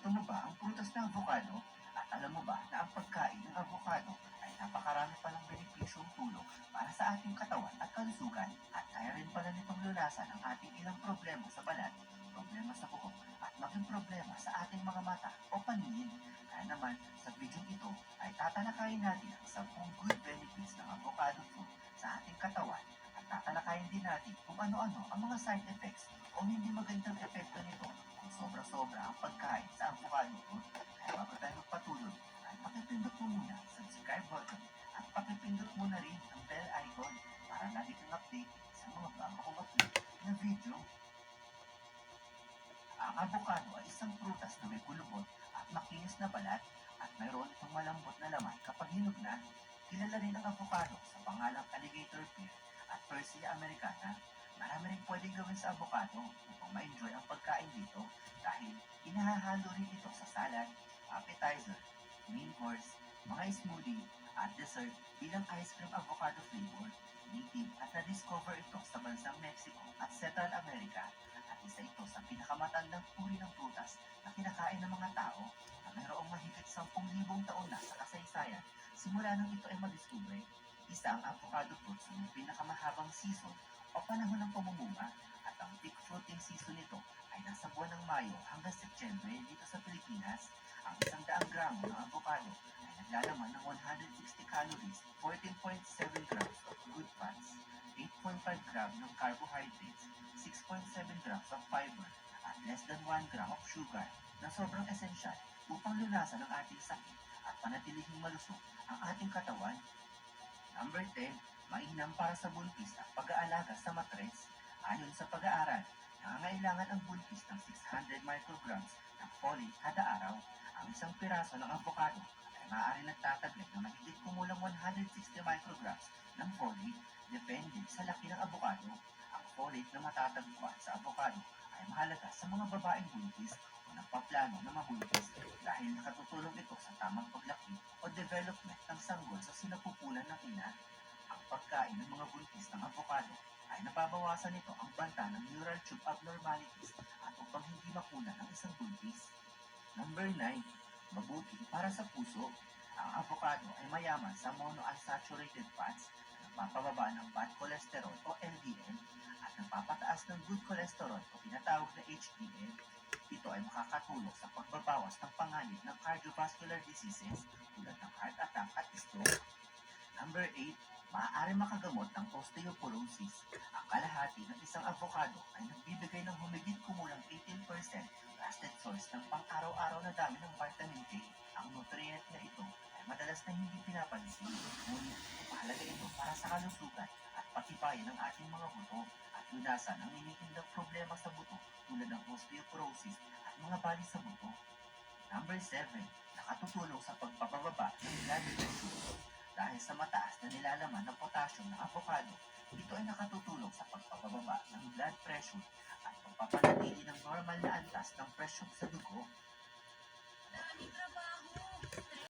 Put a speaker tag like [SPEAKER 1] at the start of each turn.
[SPEAKER 1] Gusto mo ba ang prutas na avocado? At alam mo ba na ang pagkain ng avocado ay napakarami palang benepisyong tulong para sa ating katawan at kalusugan at kaya rin pala nitong lunasan ang ating ilang problema sa balat, problema sa buhok at maging problema sa ating mga mata o paningin. Kaya naman sa video ito ay tatalakayin natin ang 10 good benefits ng avocado fruit sa ating katawan at tatalakayin din natin kung ano-ano ang mga side effects o hindi magandang epekto nito kung sobra-sobra ang pagkain sa avocado fruit. Kaya bago tayo magpatuloy, ay pakipindot mo muna ang subscribe button at pakipindot mo na rin ang bell icon para lagi kang update sa mga bago kong upload na video. Ang avocado ay isang prutas na may kulubot at makinis na balat at mayroon itong malambot na laman kapag hinog na. Kilala rin ang avocado sa pangalang alligator pear at Persea americana. Marami rin pwedeng gawin sa avocado upang ma-enjoy ang pagkain dito dahil inahahalo rin ito sa salad, appetizer, main course, mga smoothie at dessert bilang ice cream avocado flavor. Native at na-discover ito sa bansang Mexico at Central America at isa ito sa pinakamatandang uri ng prutas na kinakain ng mga tao na mayroong mahigit 10,000 taon na sa kasaysayan simula nang ito ay madiskubre. Isa ang avocado fruit sa may pinakamahabang season o panahon ng pamumunga at ang peak fruiting season nito ay nasa buwan ng Mayo hanggang Setyembre dito sa Pilipinas. Ang 100 gramo ng avocado ay naglalaman ng 160 calories, 14.7 grams of good fats, 8.5 gram ng carbohydrates, 6.7 grams of fiber, at less than 1 gram of sugar na sobrang esensyal upang lunasan ang ating sakit at panatilihing malusog ang ating katawan. Number 10, mainam para sa buntis ang pag-aalaga sa matres. Ayon sa pag-aaral, nangangailangan ang buntis ng 600 micrograms ng folate kada araw. Ang isang piraso ng avocado ay maaari nagtataglay ng mahigit kumulang 160 micrograms ng folate depende sa laki ng avocado. Ang folate na matatagpuan sa avocado ay mahalaga sa mga babaeng buntis o nagpaplano na mabuntis dahil nakatutulong ito sa tamang paglaki o development ng sanggol sa sinapupunan ng ina. Ang pagkain ng mga buntis ng avocado ay nababawasan nito ang banta ng neural tube abnormalities at upang hindi makunan ang isang buntis. Number 9, mabuti para sa puso. Ang avocado ay mayaman sa monounsaturated fats na nagpapababa ng bad cholesterol o LDL at nagpapataas ng good cholesterol o tinatawag na HDL. Ito ay makakatulong sa pagbabawas ng panganib ng cardiovascular diseases tulad ng heart attack at stroke. Number 8, maaari makagamot ng osteoporosis. Ang kalahati ng isang avocado ay nagbibigay ng humigit kumulang 18% trusted source ng pang-araw-araw na dami ng vitamin K. Ang nutrient na ito ay madalas na hindi pinapansin, ngunit mahalaga ito para sa kalusugan at patibayan ng ating mga buto at lunasan ang iniindang problema sa buto tulad ng osteoporosis at mga bali sa buto. Number 7, nakatutulong sa pagpapababa ng blood pressure. Dahil sa mataas na nilalaman ng potassium ng avocado, ito ay nakatutulong sa pagpapababa ng blood pressure at pagpapanatili ng normal na antas ng presyon sa dugo.